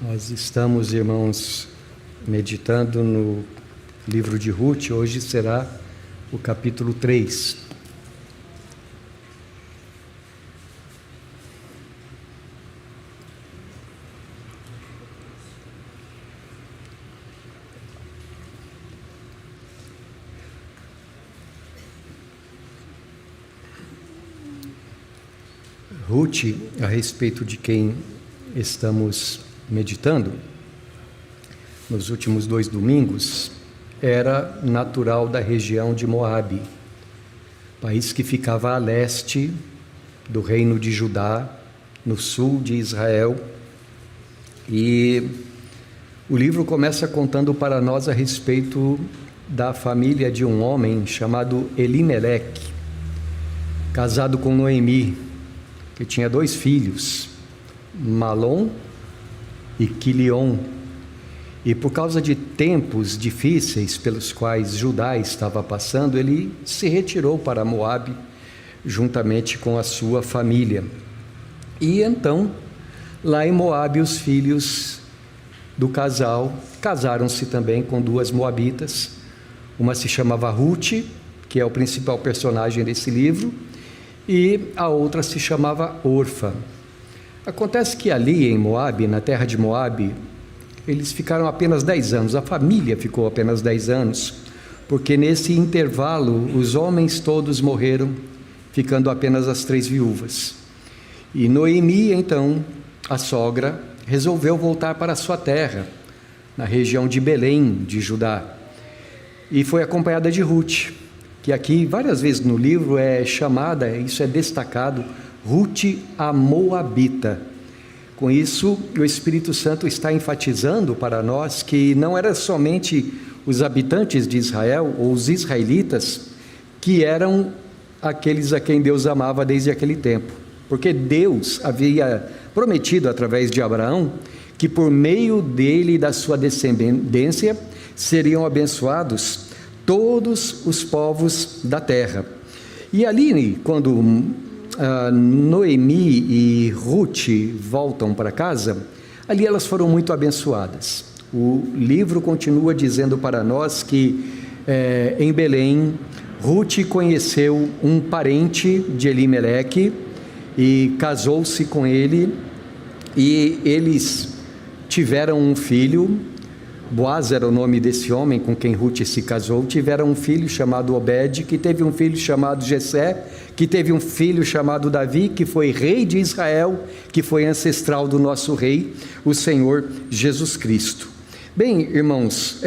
Nós estamos, irmãos, meditando no livro de Ruth. Hoje será o capítulo 3. Ruth, a respeito de quem estamos meditando nos últimos 2 domingos, era natural da região de Moabe, país que ficava a leste do reino de Judá, no sul de Israel. E o livro começa contando para nós a respeito da família de um homem chamado Elimeleque, casado com Noemi, que tinha 2 filhos, Malom e Quilion. E por causa de tempos difíceis pelos quais Judá estava passando, ele se retirou para Moabe, juntamente com a sua família. E então, lá em Moabe, os filhos do casal casaram-se também com 2 moabitas. Uma se chamava Ruth, que é o principal personagem desse livro, e a outra se chamava Orfa. Acontece que ali em Moabe, na terra de Moabe, eles ficaram apenas 10 anos, a família ficou apenas 10 anos, porque nesse intervalo os homens todos morreram, ficando apenas as 3 viúvas. E Noemi, então, a sogra, resolveu voltar para a sua terra, na região de Belém, de Judá, e foi acompanhada de Ruth, que aqui várias vezes no livro é chamada, isso é destacado, Ruth a Moabita. Com isso, o Espírito Santo está enfatizando para nós que não era somente os habitantes de Israel, ou os israelitas, que eram aqueles a quem Deus amava desde aquele tempo, porque Deus havia prometido através de Abraão, que por meio dele e da sua descendência, seriam abençoados todos os povos da terra. E ali, quando Noemi e Ruth voltam para casa, ali elas foram muito abençoadas. O livro continua dizendo para nós que em Belém, Ruth conheceu um parente de Elimeleque e casou-se com ele, e eles tiveram um filho. Boaz era o nome desse homem com quem Ruth se casou. Tiveram um filho chamado Obed, que teve um filho chamado Jessé, que teve um filho chamado Davi, que foi rei de Israel, que foi ancestral do nosso rei, o Senhor Jesus Cristo. Bem, irmãos,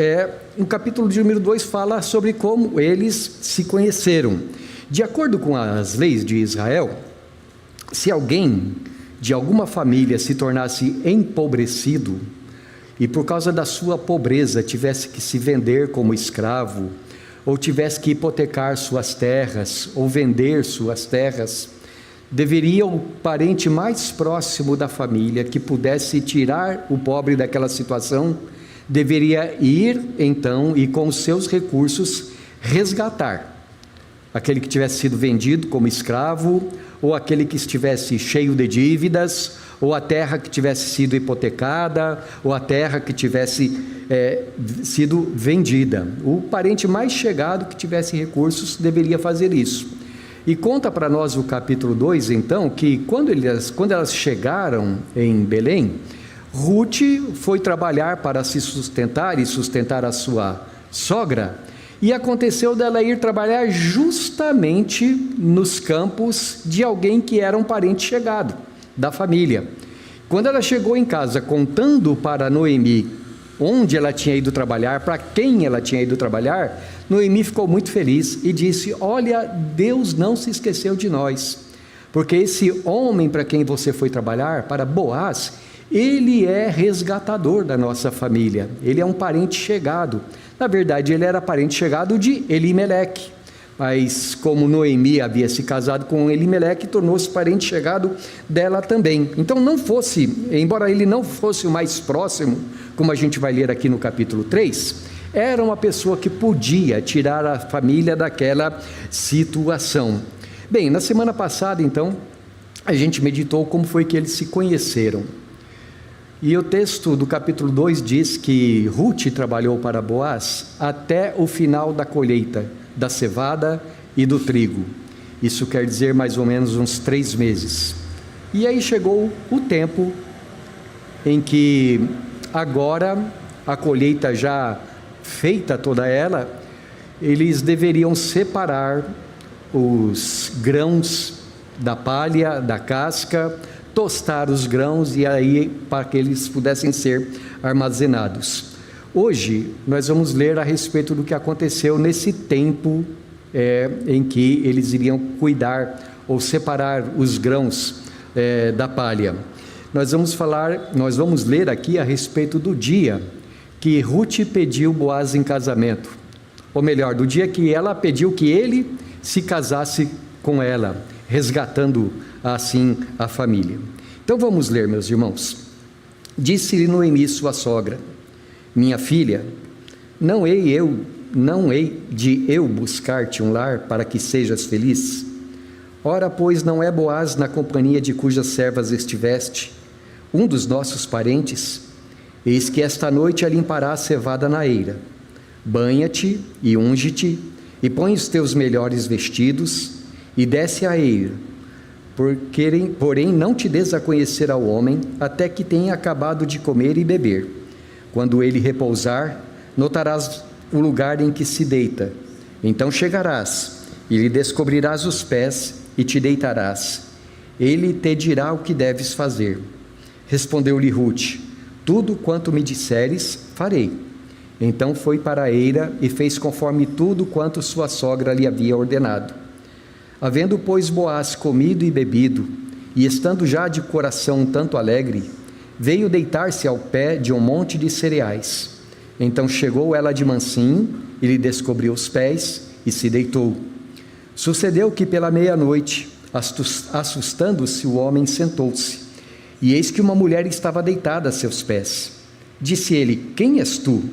no capítulo de número 2 fala sobre como eles se conheceram. De acordo com as leis de Israel, se alguém de alguma família se tornasse empobrecido, e por causa da sua pobreza tivesse que se vender como escravo, ou tivesse que hipotecar suas terras, ou vender suas terras, deveria o parente mais próximo da família, que pudesse tirar o pobre daquela situação, deveria ir então e com os seus recursos resgatar aquele que tivesse sido vendido como escravo, ou aquele que estivesse cheio de dívidas, ou a terra que tivesse sido hipotecada, ou a terra que tivesse sido vendida. O parente mais chegado que tivesse recursos deveria fazer isso. E conta para nós o capítulo 2, então, que quando elas chegaram em Belém, Ruth foi trabalhar para se sustentar e sustentar a sua sogra, e aconteceu dela ir trabalhar justamente nos campos de alguém que era um parente chegado da família. Quando ela chegou em casa contando para Noemi onde ela tinha ido trabalhar, para quem ela tinha ido trabalhar, Noemi ficou muito feliz e disse: olha, Deus não se esqueceu de nós, porque esse homem para quem você foi trabalhar, para Boaz, ele é resgatador da nossa família, ele é um parente chegado. Na verdade, ele era parente chegado de Elimeleque, mas como Noemi havia se casado com Elimeleque, tornou-se parente chegado dela também. Então embora ele não fosse o mais próximo, como a gente vai ler aqui no capítulo 3, era uma pessoa que podia tirar a família daquela situação. Bem, na semana passada, então, a gente meditou como foi que eles se conheceram. E o texto do capítulo 2 diz que Ruth trabalhou para Boaz até o final da colheita da cevada e do trigo. Isso quer dizer mais ou menos uns 3 meses. E aí chegou o tempo em que agora a colheita já feita toda ela, eles deveriam separar os grãos da palha, da casca, tostar os grãos e aí para que eles pudessem ser armazenados. Hoje nós vamos ler a respeito do que aconteceu nesse tempo em que eles iriam cuidar ou separar os grãos da palha. Nós vamos ler aqui a respeito do dia que Ruth pediu Boaz em casamento, ou melhor, do dia que ela pediu que ele se casasse com ela, resgatando assim a família. Então vamos ler, meus irmãos. Disse-lhe Noemi, sua sogra: minha filha, não hei de eu buscar-te um lar para que sejas feliz? Ora, pois, não é Boaz na companhia de cujas servas estiveste, um dos nossos parentes? Eis que esta noite a limpará a cevada na eira. Banha-te e unge-te, e põe os teus melhores vestidos, e desce à eira. Porém não te des a conhecer ao homem, até que tenha acabado de comer e beber. Quando ele repousar, notarás o lugar em que se deita. Então chegarás, e lhe descobrirás os pés, e te deitarás. Ele te dirá o que deves fazer. Respondeu-lhe Ruth: tudo quanto me disseres, farei. Então foi para a eira e fez conforme tudo quanto sua sogra lhe havia ordenado. Havendo, pois, Boaz comido e bebido, e estando já de coração um tanto alegre, veio deitar-se ao pé de um monte de cereais. Então chegou ela de mansinho, e lhe descobriu os pés, e se deitou. Sucedeu que pela meia-noite, assustando-se o homem, sentou-se, e eis que uma mulher estava deitada a seus pés. Disse ele: quem és tu?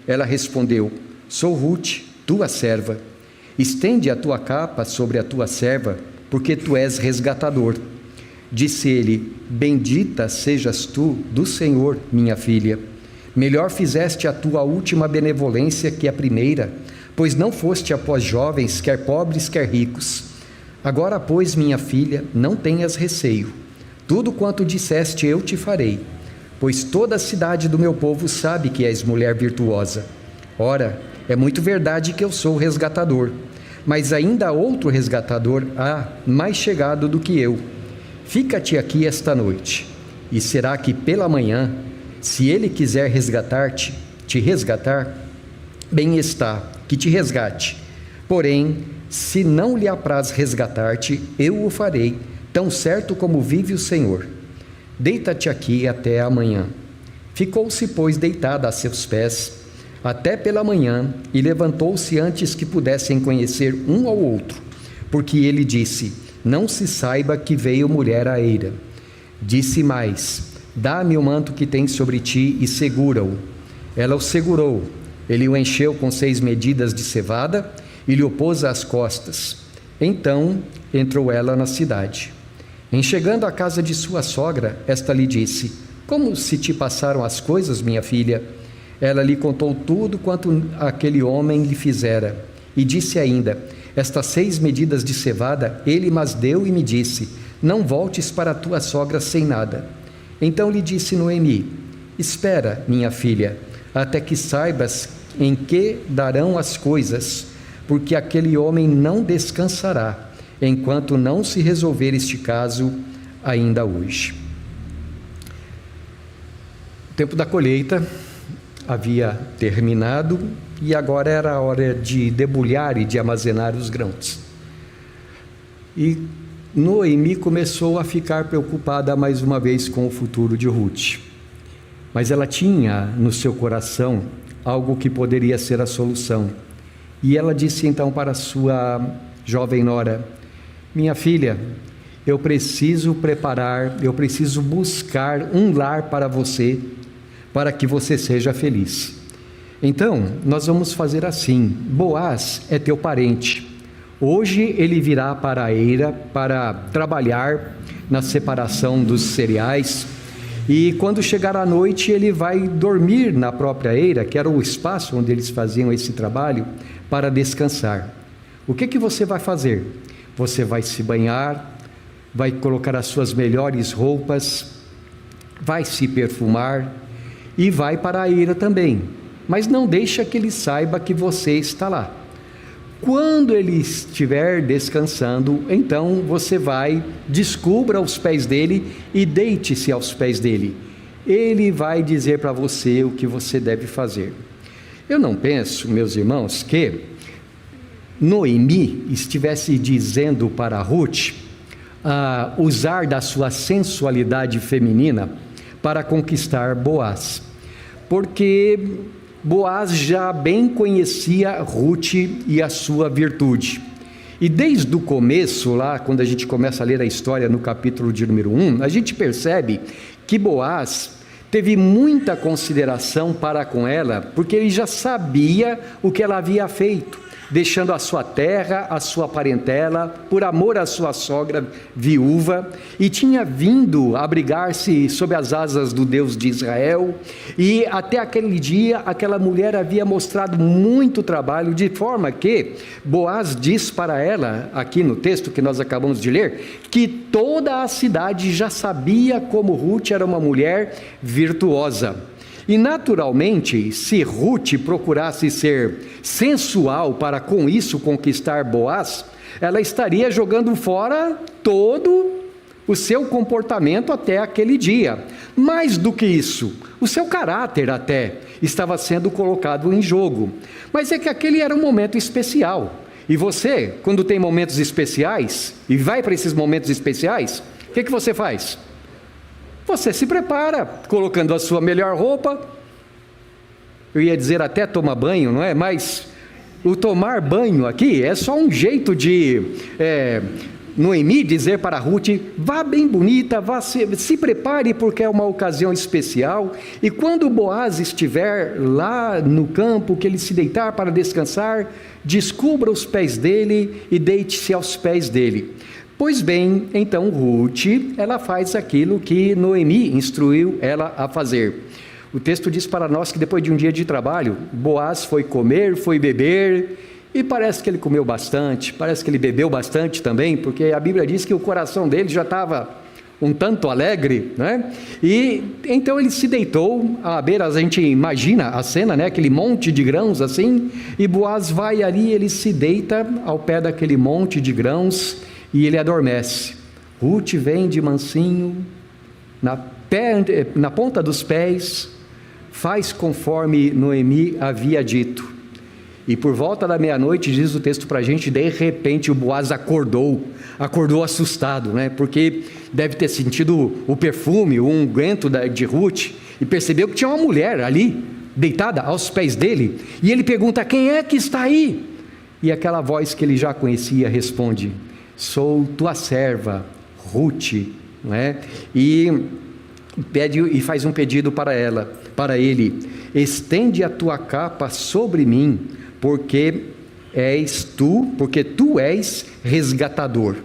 Ela respondeu: sou Ruth, tua serva. Estende a tua capa sobre a tua serva, porque tu és resgatador. Disse ele: bendita sejas tu do Senhor, minha filha. Melhor fizeste a tua última benevolência que a primeira, pois não foste após jovens, quer pobres, quer ricos. Agora, pois, minha filha, não tenhas receio. Tudo quanto disseste eu te farei, pois toda a cidade do meu povo sabe que és mulher virtuosa. Ora, é muito verdade que eu sou resgatador, mas ainda outro resgatador há mais chegado do que eu. Fica-te aqui esta noite, e será que pela manhã, se ele quiser te resgatar, bem está, que te resgate. Porém, se não lhe apraz resgatar-te, eu o farei, tão certo como vive o Senhor. Deita-te aqui até amanhã. Ficou-se, pois, deitada a seus pés, até pela manhã, e levantou-se antes que pudessem conhecer um ao outro, porque ele disse: não se saiba que veio mulher à eira. Disse mais: dá-me o manto que tens sobre ti e segura-o. Ela o segurou, ele o encheu com 6 medidas de cevada e lhe o pôs às costas. Então entrou ela na cidade. Em chegando à casa de sua sogra, esta lhe disse: como se te passaram as coisas, minha filha? Ela lhe contou tudo quanto aquele homem lhe fizera, e disse ainda: estas 6 medidas de cevada ele mas deu e me disse: não voltes para a tua sogra sem nada. Então lhe disse Noemi: espera, minha filha, até que saibas em que darão as coisas, porque aquele homem não descansará, enquanto não se resolver este caso ainda hoje. O tempo da colheita havia terminado e agora era a hora de debulhar e de armazenar os grãos. E Noemi começou a ficar preocupada mais uma vez com o futuro de Ruth. Mas ela tinha no seu coração algo que poderia ser a solução. E ela disse então para sua jovem nora: minha filha, eu preciso buscar um lar para você, para que você seja feliz. Então, nós vamos fazer assim: Boaz é teu parente. Hoje ele virá para a eira para trabalhar na separação dos cereais, E quando chegar a noite, ele vai dormir na própria eira, que era o espaço onde eles faziam esse trabalho, para descansar. O que você vai fazer? Você vai se banhar, vai colocar as suas melhores roupas, vai se perfumar e vai para a eira também. Mas não deixa que ele saiba que você está lá. Quando ele estiver descansando, então você vai, descubra os pés dele e deite-se aos pés dele. Ele vai dizer para você o que você deve fazer. Eu não penso, meus irmãos, que Noemi estivesse dizendo para Ruth usar da sua sensualidade feminina para conquistar Boaz, porque Boaz já bem conhecia Ruth e a sua virtude. E desde o começo, lá quando a gente começa a ler a história no capítulo de número 1, a gente percebe que Boaz teve muita consideração para com ela, porque ele já sabia o que ela havia feito, deixando a sua terra, a sua parentela, por amor à sua sogra viúva, e tinha vindo abrigar-se sob as asas do Deus de Israel, e até aquele dia aquela mulher havia mostrado muito trabalho, de forma que Boaz diz para ela, aqui no texto que nós acabamos de ler, que toda a cidade já sabia como Ruth era uma mulher virtuosa. E naturalmente, se Ruth procurasse ser sensual para com isso conquistar Boaz, ela estaria jogando fora todo o seu comportamento até aquele dia. Mais do que isso, o seu caráter até estava sendo colocado em jogo. Mas é que aquele era um momento especial. E você, quando tem momentos especiais, e vai para esses momentos especiais, o que você faz? Você se prepara, colocando a sua melhor roupa. Eu ia dizer até tomar banho, não é? Mas o tomar banho aqui é só um jeito de Noemi dizer para Ruth: vá bem bonita, se prepare porque é uma ocasião especial. E quando Boaz estiver lá no campo, que ele se deitar para descansar, descubra os pés dele e deite-se aos pés dele. Pois bem, então Ruth, ela faz aquilo que Noemi instruiu ela a fazer. O texto diz para nós que depois de um dia de trabalho, Boaz foi comer, foi beber, e parece que ele comeu bastante, parece que ele bebeu bastante também, porque a Bíblia diz que o coração dele já estava um tanto alegre, né? E então ele se deitou à beira, a gente imagina a cena, né? Aquele monte de grãos assim, e Boaz vai ali, ele se deita ao pé daquele monte de grãos, e ele adormece. Ruth vem de mansinho, na ponta dos pés, faz conforme Noemi havia dito. E por volta da meia-noite, diz o texto para a gente, de repente o Boaz acordou assustado, né? Porque deve ter sentido o perfume, o unguento de Ruth, e percebeu que tinha uma mulher ali, deitada aos pés dele. E ele pergunta: quem é que está aí? E aquela voz que ele já conhecia responde: sou tua serva, Ruth, não é? E faz um pedido para ele: estende a tua capa sobre mim, porque tu és resgatador.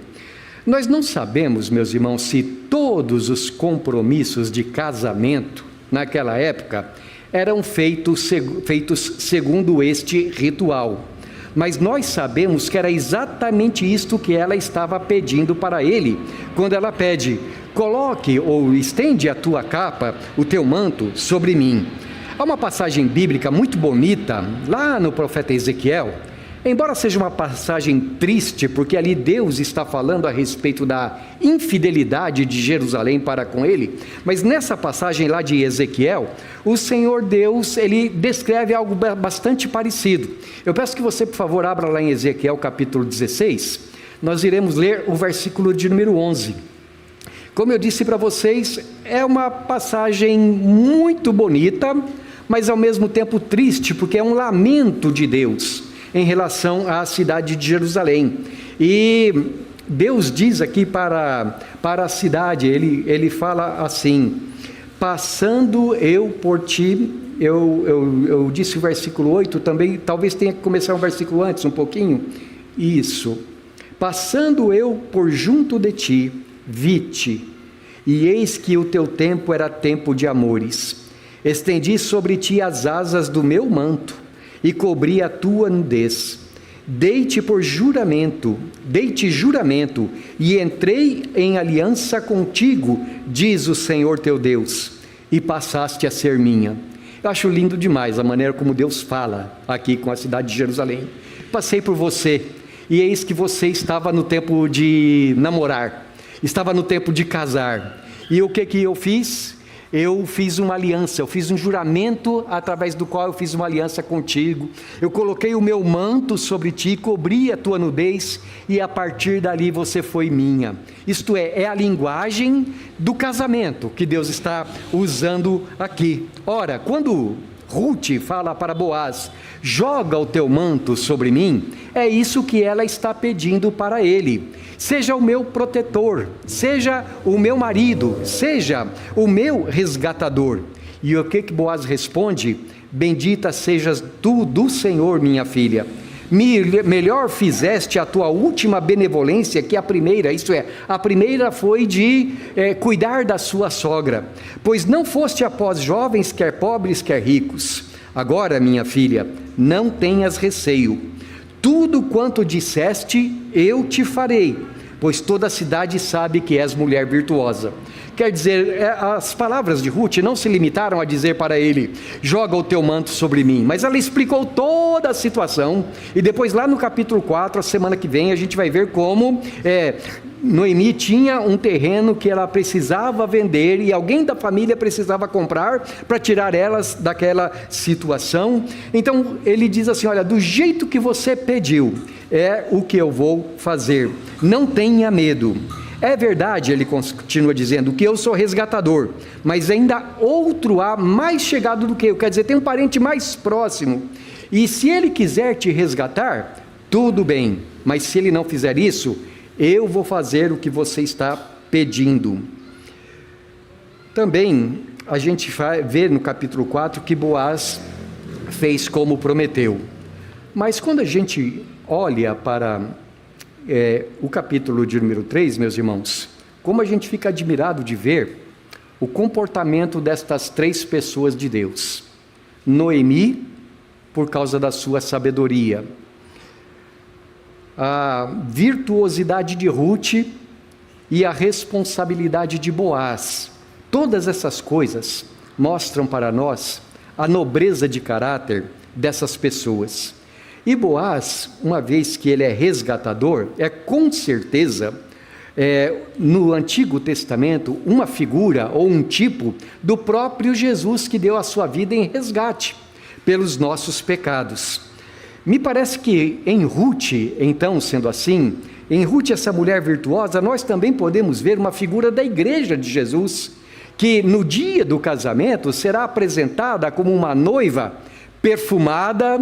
Nós não sabemos, meus irmãos, se todos os compromissos de casamento naquela época eram feitos segundo este ritual. Mas nós sabemos que era exatamente isto que ela estava pedindo para ele, quando ela pede: coloque ou estende a tua capa, o teu manto, sobre mim. Há uma passagem bíblica muito bonita, lá no profeta Ezequiel, embora seja uma passagem triste, porque ali Deus está falando a respeito da infidelidade de Jerusalém para com ele, mas nessa passagem lá de Ezequiel, o Senhor Deus, ele descreve algo bastante parecido. Eu peço que você, por favor, abra lá em Ezequiel capítulo 16, nós iremos ler o versículo de número 11. Como eu disse para vocês, é uma passagem muito bonita, mas ao mesmo tempo triste, porque é um lamento de Deus em relação à cidade de Jerusalém. E Deus diz aqui para a cidade, ele fala assim: passando eu por ti, eu disse o versículo 8 também, talvez tenha que começar um versículo antes, um pouquinho. Isso. Passando eu por junto de ti, vi-te, e eis que o teu tempo era tempo de amores. Estendi sobre ti as asas do meu manto, e cobri a tua nudez. Dei-te juramento, e entrei em aliança contigo, diz o Senhor teu Deus, e passaste a ser minha. Eu acho lindo demais a maneira como Deus fala aqui com a cidade de Jerusalém. Passei por você, e eis que você estava no tempo de namorar, estava no tempo de casar. E o que eu fiz? Eu fiz uma aliança, eu fiz um juramento através do qual eu fiz uma aliança contigo. Eu coloquei o meu manto sobre ti, cobri a tua nudez, e a partir dali você foi minha. Isto é a linguagem do casamento que Deus está usando aqui. Ora, quando Ruth fala para Boaz, joga o teu manto sobre mim, é isso que ela está pedindo para ele. Seja o meu protetor, seja o meu marido, seja o meu resgatador. E o que Boaz responde? Bendita sejas tu do Senhor, minha filha. Melhor fizeste a tua última benevolência que a primeira, isto é, a primeira foi de cuidar da sua sogra, pois não foste após jovens, quer pobres, quer ricos. Agora, minha filha, não tenhas receio, tudo quanto disseste eu te farei, pois toda a cidade sabe que és mulher virtuosa. Quer dizer, as palavras de Ruth não se limitaram a dizer para ele, joga o teu manto sobre mim, mas ela explicou toda a situação, e depois lá no capítulo 4, a semana que vem, a gente vai ver como Noemi tinha um terreno que ela precisava vender, e alguém da família precisava comprar, para tirar elas daquela situação. Então ele diz assim, olha, do jeito que você pediu, é o que eu vou fazer, não tenha medo. É verdade, ele continua dizendo, que eu sou resgatador, mas ainda outro há mais chegado do que eu, quer dizer, tem um parente mais próximo, e se ele quiser te resgatar, tudo bem, mas se ele não fizer isso, eu vou fazer o que você está pedindo. Também a gente vai ver no capítulo 4 que Boaz fez como prometeu, mas quando a gente olha para o capítulo de número 3, meus irmãos, como a gente fica admirado de ver o comportamento destas três pessoas de Deus. Noemi, por causa da sua sabedoria, a virtuosidade de Ruth e a responsabilidade de Boaz. Todas essas coisas mostram para nós a nobreza de caráter dessas pessoas. E Boaz, uma vez que ele é resgatador, é com certeza, no Antigo Testamento, uma figura ou um tipo do próprio Jesus que deu a sua vida em resgate pelos nossos pecados. Me parece que em Ruth, então, sendo assim, em Ruth, essa mulher virtuosa, nós também podemos ver uma figura da igreja de Jesus, que no dia do casamento será apresentada como uma noiva perfumada,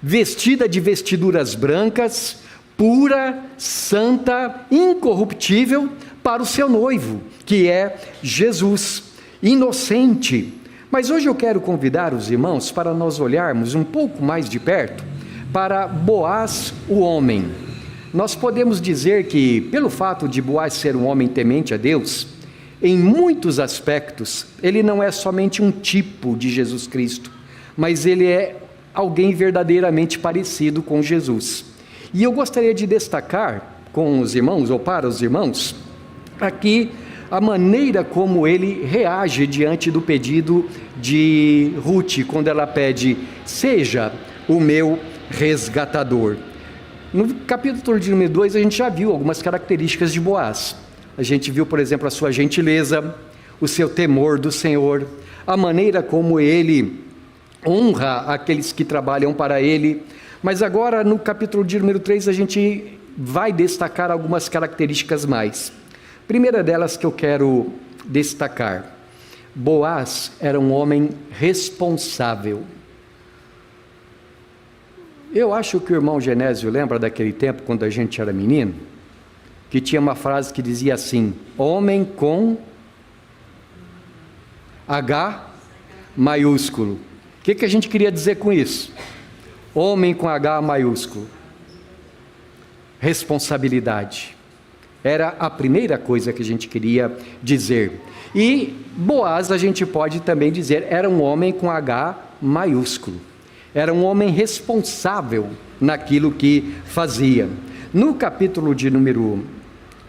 vestida de vestiduras brancas, pura, santa, incorruptível, para o seu noivo, que é Jesus, inocente. Mas hoje eu quero convidar os irmãos para nós olharmos um pouco mais de perto para Boaz, o homem. Nós podemos dizer que, pelo fato de Boaz ser um homem temente a Deus, em muitos aspectos, ele não é somente um tipo de Jesus Cristo, mas ele é alguém verdadeiramente parecido com Jesus. E eu gostaria de destacar com os irmãos, ou para os irmãos, aqui a maneira como ele reage diante do pedido de Ruth, quando ela pede, seja o meu resgatador. No capítulo de número 2, a gente já viu algumas características de Boaz. A gente viu, por exemplo, a sua gentileza, o seu temor do Senhor, a maneira como ele honra aqueles que trabalham para ele. Mas agora, no capítulo de número 3, a gente vai destacar algumas características mais. Primeira delas que eu quero destacar: Boaz era um homem responsável. Eu acho que o irmão Genésio lembra daquele tempo, quando a gente era menino, que tinha uma frase que dizia assim: homem com H maiúsculo. O que a gente queria dizer com isso? Homem com H maiúsculo. Responsabilidade. Era a primeira coisa que a gente queria dizer. E Boaz, a gente pode também dizer, era um homem com H maiúsculo. Era um homem responsável naquilo que fazia. No capítulo de número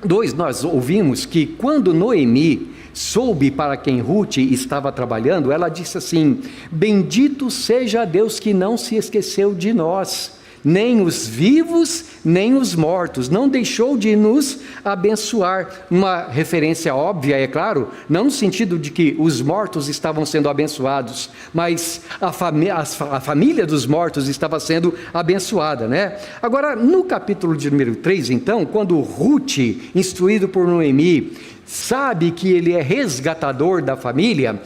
2, nós ouvimos que quando Noemi soube para quem Ruth estava trabalhando, ela disse assim: bendito seja Deus que não se esqueceu de nós, nem os vivos, nem os mortos, não deixou de nos abençoar. Uma referência óbvia, é claro, não no sentido de que os mortos estavam sendo abençoados, mas a família dos mortos estava sendo abençoada, né? Agora, no capítulo de número 3, então, quando Ruth, instruído por Noemi, sabe que ele é resgatador da família,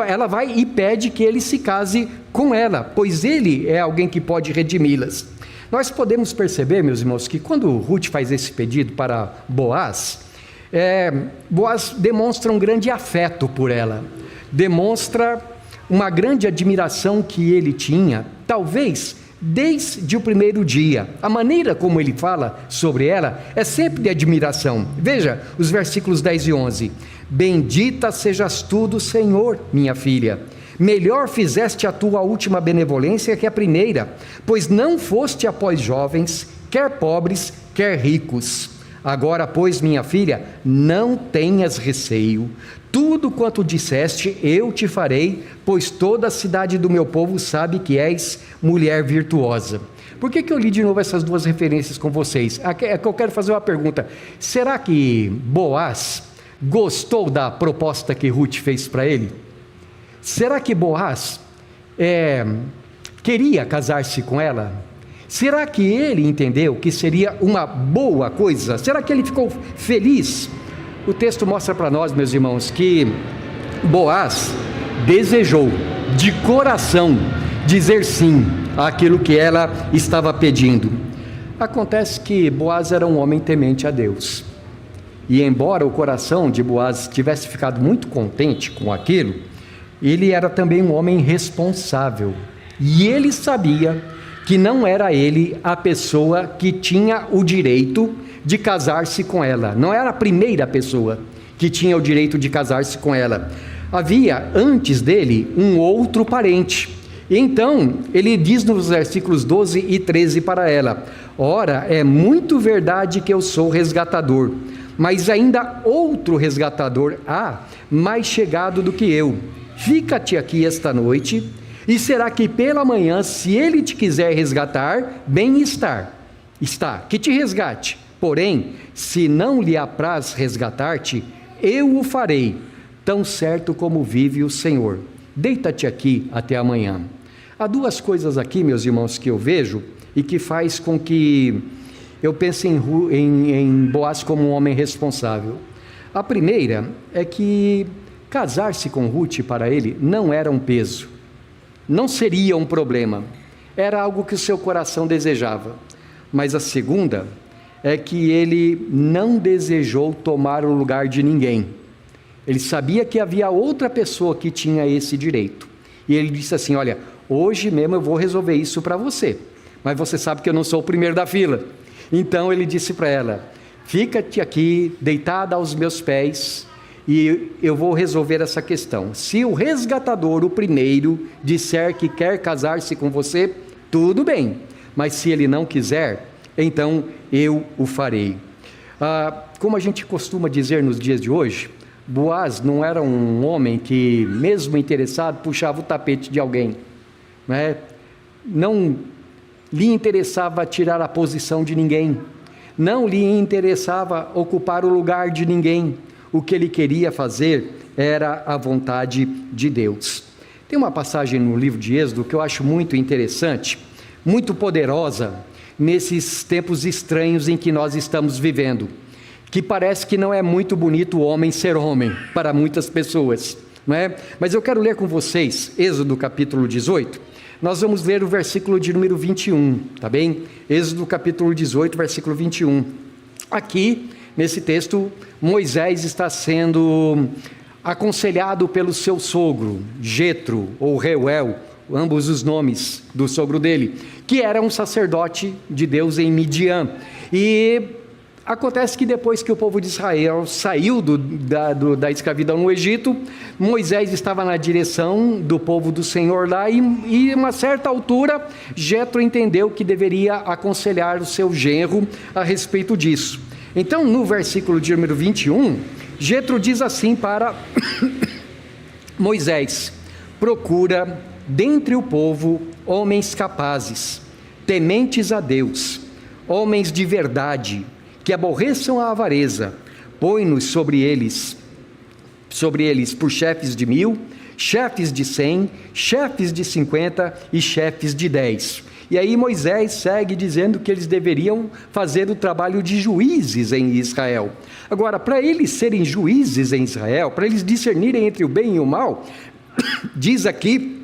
ela vai e pede que ele se case com ela, pois ele é alguém que pode redimi-las. Nós podemos perceber, meus irmãos, que quando Ruth faz esse pedido para Boaz, Boaz demonstra um grande afeto por ela, demonstra uma grande admiração que ele tinha, talvez desde o primeiro dia. A maneira como ele fala sobre ela é sempre de admiração. Veja os versículos 10 e 11. Bendita sejas tu do Senhor, minha filha. Melhor fizeste a tua última benevolência que a primeira, pois não foste após jovens, quer pobres, quer ricos. Agora, pois, minha filha, não tenhas receio. Tudo quanto disseste, eu te farei, pois toda a cidade do meu povo sabe que és mulher virtuosa. Por que eu li de novo essas duas referências com vocês? É que eu quero fazer uma pergunta. Será que Boaz gostou da proposta que Ruth fez para ele? Será que Boaz queria casar-se com ela? Será que ele entendeu que seria uma boa coisa? Será que ele ficou feliz? O texto mostra para nós, meus irmãos, que Boaz desejou de coração dizer sim àquilo que ela estava pedindo. Acontece que Boaz era um homem temente a Deus. E embora o coração de Boaz tivesse ficado muito contente com aquilo, ele era também um homem responsável. E ele sabia que não era ele a pessoa que tinha o direito de casar-se com ela. Não era a primeira pessoa que tinha o direito de casar-se com ela. Havia antes dele um outro parente. Então, ele diz nos versículos 12 e 13 para ela: ora, é muito verdade que eu sou resgatador, mas ainda outro resgatador há, mais chegado do que eu. Fica-te aqui esta noite, e será que pela manhã, se ele te quiser resgatar, bem está, que te resgate. Porém, se não lhe apraz resgatar-te, eu o farei, tão certo como vive o Senhor. Deita-te aqui até amanhã. Há duas coisas aqui, meus irmãos, que eu vejo e que faz com que eu pense em Boaz como um homem responsável. A primeira é que casar-se com Ruth para ele não era um peso, não seria um problema, era algo que o seu coração desejava. Mas a segunda é que ele não desejou tomar o lugar de ninguém. Ele sabia que havia outra pessoa que tinha esse direito. E ele disse assim: olha, hoje mesmo eu vou resolver isso para você, mas você sabe que eu não sou o primeiro da fila. Então ele disse para ela: fica-te aqui deitada aos meus pés e eu vou resolver essa questão. Se o resgatador, o primeiro, disser que quer casar-se com você, tudo bem, mas se ele não quiser, então eu o farei. Como a gente costuma dizer nos dias de hoje, Boaz não era um homem que, mesmo interessado, puxava o tapete de alguém, né? Não lhe interessava tirar a posição de ninguém, não lhe interessava ocupar o lugar de ninguém. O que ele queria fazer era a vontade de Deus. Tem uma passagem no livro de Êxodo que eu acho muito interessante, muito poderosa, nesses tempos estranhos em que nós estamos vivendo, que parece que não é muito bonito o homem ser homem, para muitas pessoas, não é? Mas eu quero ler com vocês, Êxodo capítulo 18, nós vamos ler o versículo de número 21, tá bem? Êxodo capítulo 18, versículo 21. Aqui, nesse texto, Moisés está sendo aconselhado pelo seu sogro, Jetro, ou Reuel, ambos os nomes do sogro dele, que era um sacerdote de Deus em Midian. E Acontece que depois que o povo de Israel saiu da escravidão no Egito, Moisés estava na direção do povo do Senhor lá e a uma certa altura, Jetro entendeu que deveria aconselhar o seu genro a respeito disso. Então, no versículo de número 21, Jetro diz assim para Moisés: procura dentre o povo homens capazes, tementes a Deus, homens de verdade, que aborreçam a avareza, põe-nos sobre eles por chefes de 1000, chefes de 100, chefes de 50 e chefes de 10. E aí Moisés segue dizendo que eles deveriam fazer o trabalho de juízes em Israel. Agora, para eles serem juízes em Israel, para eles discernirem entre o bem e o mal, diz aqui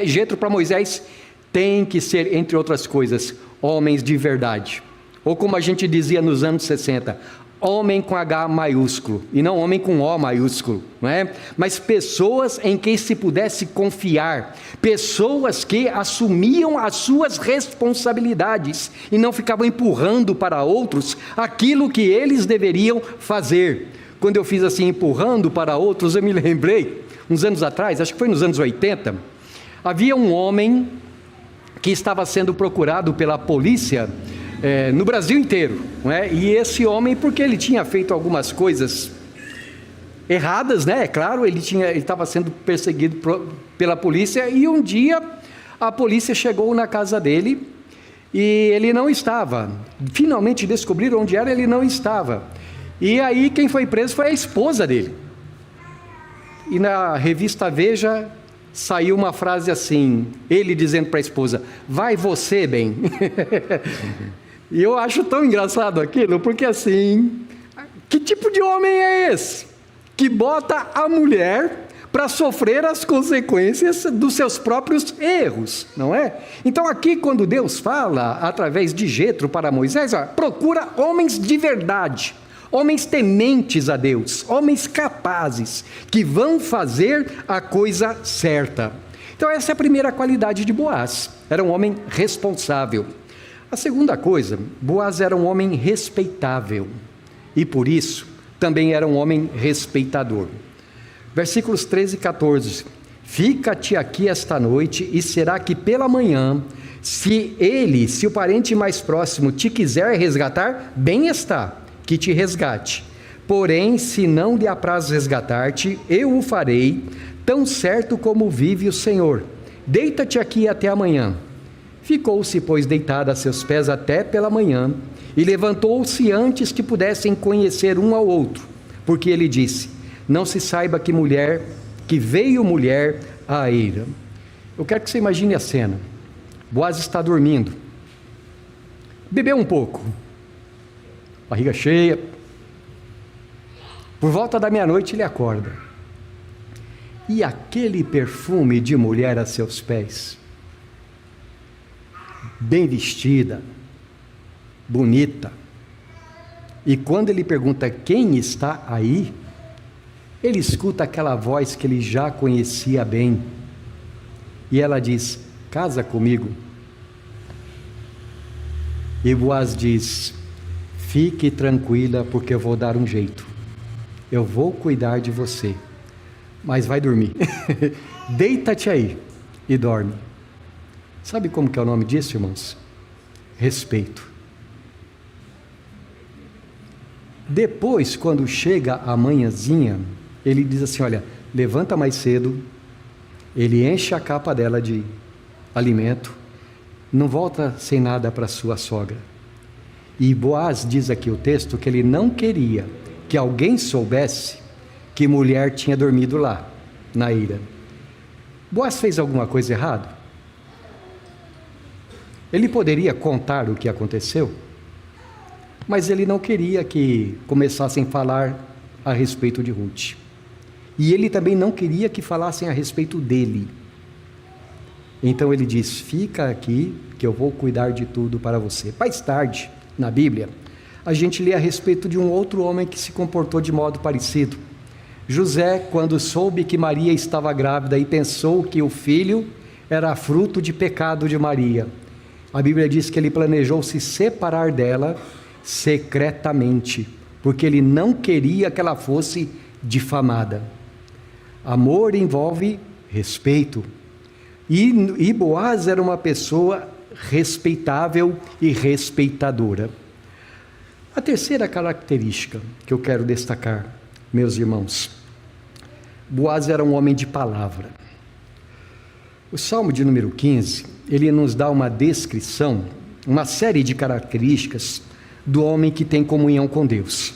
Jetro para Moisés, tem que ser, entre outras coisas, homens de verdade. Ou como a gente dizia nos anos 60, homem com H maiúsculo, e não homem com O maiúsculo, não é? Mas pessoas em quem se pudesse confiar, pessoas que assumiam as suas responsabilidades e não ficavam empurrando para outros aquilo que eles deveriam fazer. Quando eu fiz assim, empurrando para outros, eu me lembrei, uns anos atrás, acho que foi nos anos 80, havia um homem que estava sendo procurado pela polícia no Brasil inteiro, não é? E esse homem, porque ele tinha feito algumas coisas erradas, né? É claro, ele estava sendo perseguido pela polícia, e um dia a polícia chegou na casa dele e ele não estava. Finalmente descobriram onde era, ele não estava. E aí quem foi preso foi a esposa dele. E na revista Veja saiu uma frase assim, ele dizendo para a esposa: vai você bem. E eu acho tão engraçado aquilo, porque assim, que tipo de homem é esse? Que bota a mulher para sofrer as consequências dos seus próprios erros, não é? Então aqui quando Deus fala, através de Jetro para Moisés, procura homens de verdade, homens tementes a Deus, homens capazes, que vão fazer a coisa certa. Então essa é a primeira qualidade de Boaz, era um homem responsável. A segunda coisa, Boaz era um homem respeitável, e por isso também era um homem respeitador. Versículos 13 e 14, fica-te aqui esta noite, e será que pela manhã, se o parente mais próximo te quiser resgatar, bem está, que te resgate. Porém, se não lhe apraz resgatar-te, eu o farei, tão certo como vive o Senhor. Deita-te aqui até amanhã. Ficou-se, pois, deitada a seus pés até pela manhã, e levantou-se antes que pudessem conhecer um ao outro, porque ele disse: não se saiba que veio mulher à eira. Eu quero que você imagine a cena. Boaz está dormindo, bebeu um pouco, barriga cheia. Por volta da meia-noite ele acorda, e aquele perfume de mulher a seus pés, bem vestida, bonita. E quando ele pergunta quem está aí, ele escuta aquela voz que ele já conhecia bem, e ela diz: casa comigo. E Boaz diz: fique tranquila, porque eu vou dar um jeito, eu vou cuidar de você, mas vai dormir. Deita-te aí e dorme. Sabe como que é o nome disso, irmãos? Respeito. Depois, quando chega a manhãzinha, ele diz assim: olha, levanta mais cedo. Ele enche a capa dela de alimento, não volta sem nada para sua sogra. E Boaz diz aqui o texto que ele não queria que alguém soubesse que mulher tinha dormido lá, na eira. Boaz fez alguma coisa errada? Ele poderia contar o que aconteceu, mas ele não queria que começassem a falar a respeito de Ruth. E ele também não queria que falassem a respeito dele. Então ele diz: fica aqui, que eu vou cuidar de tudo para você. Mais tarde, na Bíblia, a gente lê a respeito de um outro homem que se comportou de modo parecido. José, quando soube que Maria estava grávida e pensou que o filho era fruto de pecado de Maria, a Bíblia diz que ele planejou se separar dela secretamente, porque ele não queria que ela fosse difamada. Amor envolve respeito. E Boaz era uma pessoa respeitável e respeitadora. A terceira característica que eu quero destacar, meus irmãos, Boaz era um homem de palavra. O Salmo de número 15, ele nos dá uma descrição, uma série de características do homem que tem comunhão com Deus,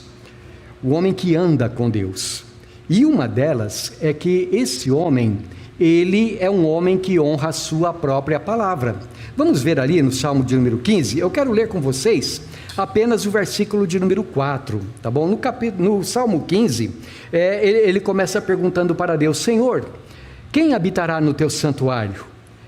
o homem que anda com Deus. E uma delas é que esse homem, ele é um homem que honra a sua própria palavra. Vamos ver ali no Salmo de número 15, eu quero ler com vocês apenas o versículo de número 4, tá bom? No Salmo 15, ele começa perguntando para Deus: Senhor, quem habitará no teu santuário?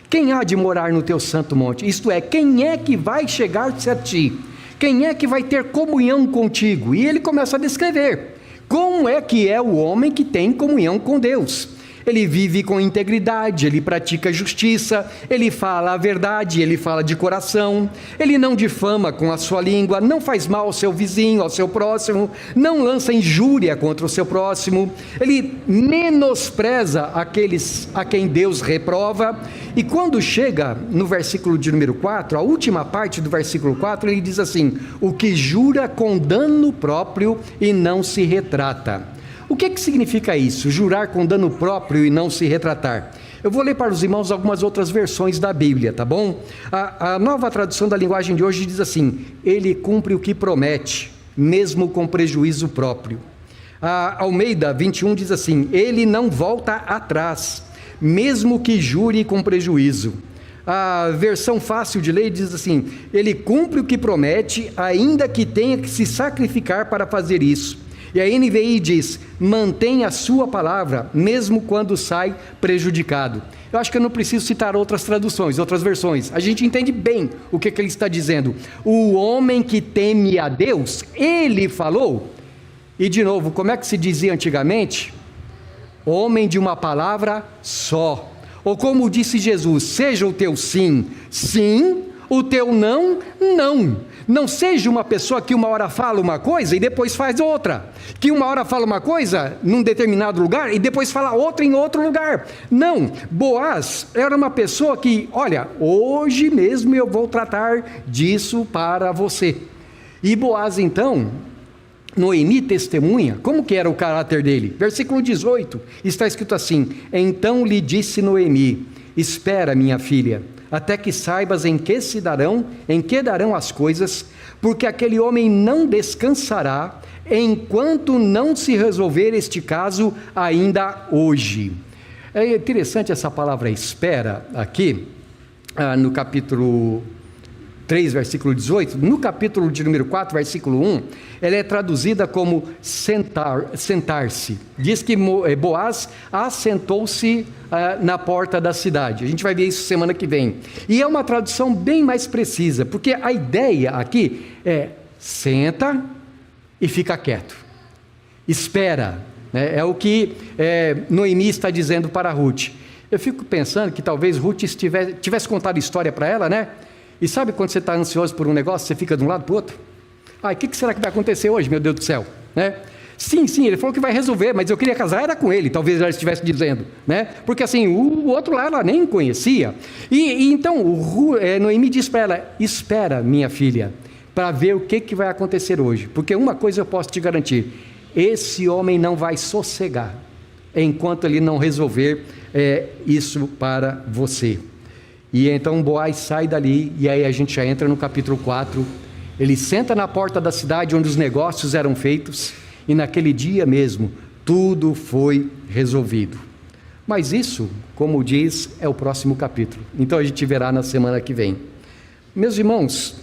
Quem há de morar no teu santo monte? Isto é, quem é que vai chegar-se a ti? Quem é que vai ter comunhão contigo? E ele começa a descrever como é que é o homem que tem comunhão com Deus. Ele vive com integridade, ele pratica justiça, ele fala a verdade, ele fala de coração, ele não difama com a sua língua, não faz mal ao seu vizinho, ao seu próximo, não lança injúria contra o seu próximo, ele menospreza aqueles a quem Deus reprova. E quando chega no versículo de número 4, a última parte do versículo 4, ele diz assim: o que jura com dano próprio e não se retrata. O que significa isso? Jurar com dano próprio e não se retratar. Eu vou ler para os irmãos algumas outras versões da Bíblia, tá bom? A nova tradução da linguagem de hoje diz assim: ele cumpre o que promete, mesmo com prejuízo próprio. A Almeida 21 diz assim: ele não volta atrás, mesmo que jure com prejuízo. A versão fácil de ler diz assim: ele cumpre o que promete, ainda que tenha que se sacrificar para fazer isso. E a NVI diz: mantém a sua palavra, mesmo quando sai prejudicado. Eu acho que eu não preciso citar outras traduções, outras versões. A gente entende bem o que ele está dizendo. O homem que teme a Deus, ele falou. E de novo, como é que se dizia antigamente? Homem de uma palavra só. Ou como disse Jesus: seja o teu sim, sim, o teu não, não. Não seja uma pessoa que uma hora fala uma coisa e depois faz outra, que uma hora fala uma coisa num determinado lugar e depois fala outra em outro lugar. Não, Boaz era uma pessoa que, olha, hoje mesmo eu vou tratar disso para você. E Boaz então, Noemi testemunha como que era o caráter dele. Versículo 18, está escrito assim: então lhe disse Noemi: espera, minha filha, até que saibas em que darão as coisas, porque aquele homem não descansará, enquanto não se resolver este caso ainda hoje. É interessante essa palavra espera aqui, no capítulo 3, versículo 18, no capítulo de número 4, versículo 1, ela é traduzida como sentar-se. Diz que Boaz assentou-se na porta da cidade. A gente vai ver isso semana que vem. E é uma tradução bem mais precisa, porque a ideia aqui é: senta e fica quieto. Espera, né? É o que Noemi está dizendo para Ruth. Eu fico pensando que talvez Ruth tivesse contado história para ela, né? E sabe quando você está ansioso por um negócio, você fica de um lado para o outro? O que será que vai acontecer hoje, meu Deus do céu? Né? Sim, ele falou que vai resolver, mas eu queria casar era com ele, talvez ela estivesse dizendo, né? Porque assim, o outro lá ela nem conhecia. E então Noemi diz para ela: espera, minha filha, para ver o que vai acontecer hoje. Porque uma coisa eu posso te garantir: esse homem não vai sossegar enquanto ele não resolver isso para você. E então Boaz sai dali, e aí a gente já entra no capítulo 4, ele senta na porta da cidade onde os negócios eram feitos, e naquele dia mesmo, tudo foi resolvido. Mas isso, como diz, é o próximo capítulo, então a gente verá na semana que vem. Meus irmãos,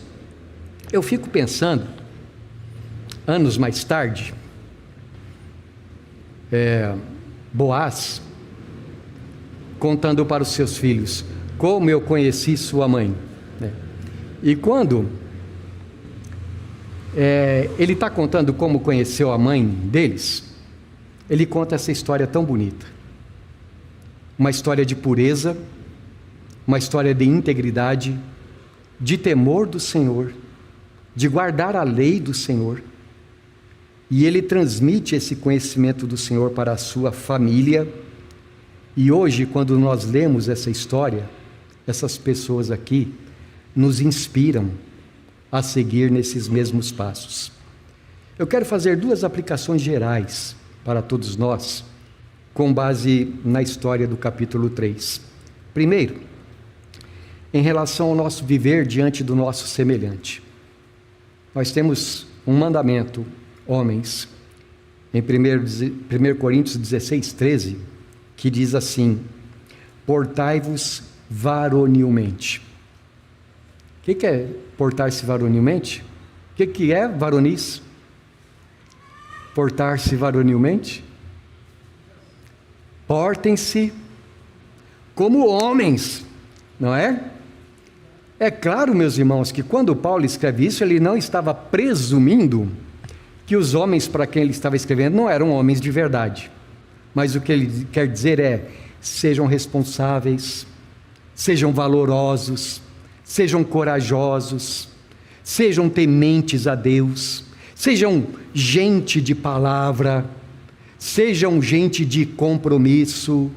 eu fico pensando, anos mais tarde, Boaz, contando para os seus filhos: como eu conheci sua mãe, né? E quando ele está contando como conheceu a mãe deles, ele conta essa história tão bonita, uma história de pureza, uma história de integridade, de temor do Senhor, de guardar a lei do Senhor, e ele transmite esse conhecimento do Senhor para a sua família. E hoje, quando nós lemos essa história, essas pessoas aqui nos inspiram a seguir nesses mesmos passos. Eu quero fazer 2 aplicações gerais para todos nós, com base na história do capítulo 3. Primeiro, em relação ao nosso viver diante do nosso semelhante. Nós temos um mandamento, homens, em 1 Coríntios 16, 13, que diz assim: portai-vos varonilmente. O que é portar-se varonilmente? O que é varonis? Portar-se varonilmente? Portem-se como homens, não é? É claro, meus irmãos, que quando Paulo escreve isso, ele não estava presumindo que os homens para quem ele estava escrevendo não eram homens de verdade. Mas o que ele quer dizer é: sejam responsáveis, sejam valorosos, sejam corajosos, sejam tementes a Deus, sejam gente de palavra, sejam gente de compromisso,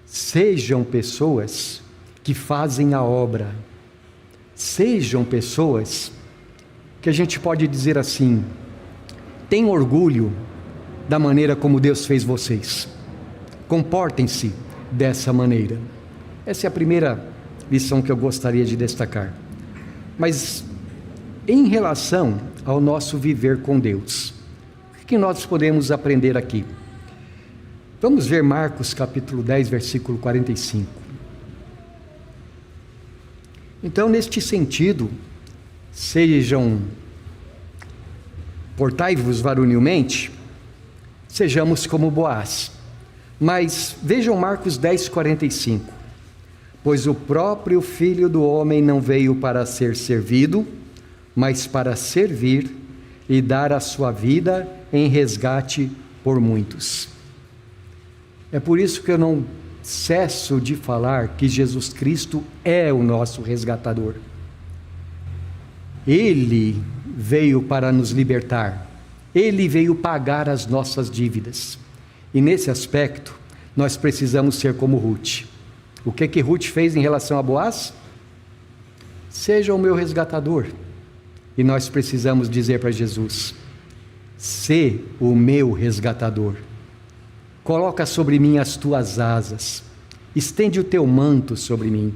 sejam pessoas que fazem a obra, sejam pessoas que a gente pode dizer assim: tenham orgulho da maneira como Deus fez vocês, comportem-se dessa maneira. Essa é a primeira lição que eu gostaria de destacar. Mas em relação ao nosso viver com Deus, o que nós podemos aprender aqui? Vamos ver Marcos capítulo 10, versículo 45. Então, neste sentido, portai-vos varonilmente, sejamos como Boaz. Mas vejam Marcos 10, 45. Pois o próprio Filho do Homem não veio para ser servido, mas para servir e dar a sua vida em resgate por muitos. É por isso que eu não cesso de falar que Jesus Cristo é o nosso resgatador. Ele veio para nos libertar, Ele veio pagar as nossas dívidas, e nesse aspecto nós precisamos ser como Ruth. O que Ruth fez em relação a Boaz? Seja o meu resgatador. E nós precisamos dizer para Jesus: sê o meu resgatador, coloca sobre mim as tuas asas, estende o teu manto sobre mim,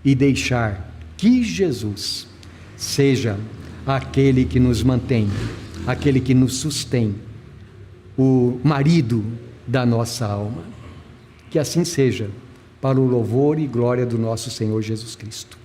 e deixar que Jesus seja aquele que nos mantém, aquele que nos sustém, o marido da nossa alma. Que assim seja, para o louvor e glória do nosso Senhor Jesus Cristo.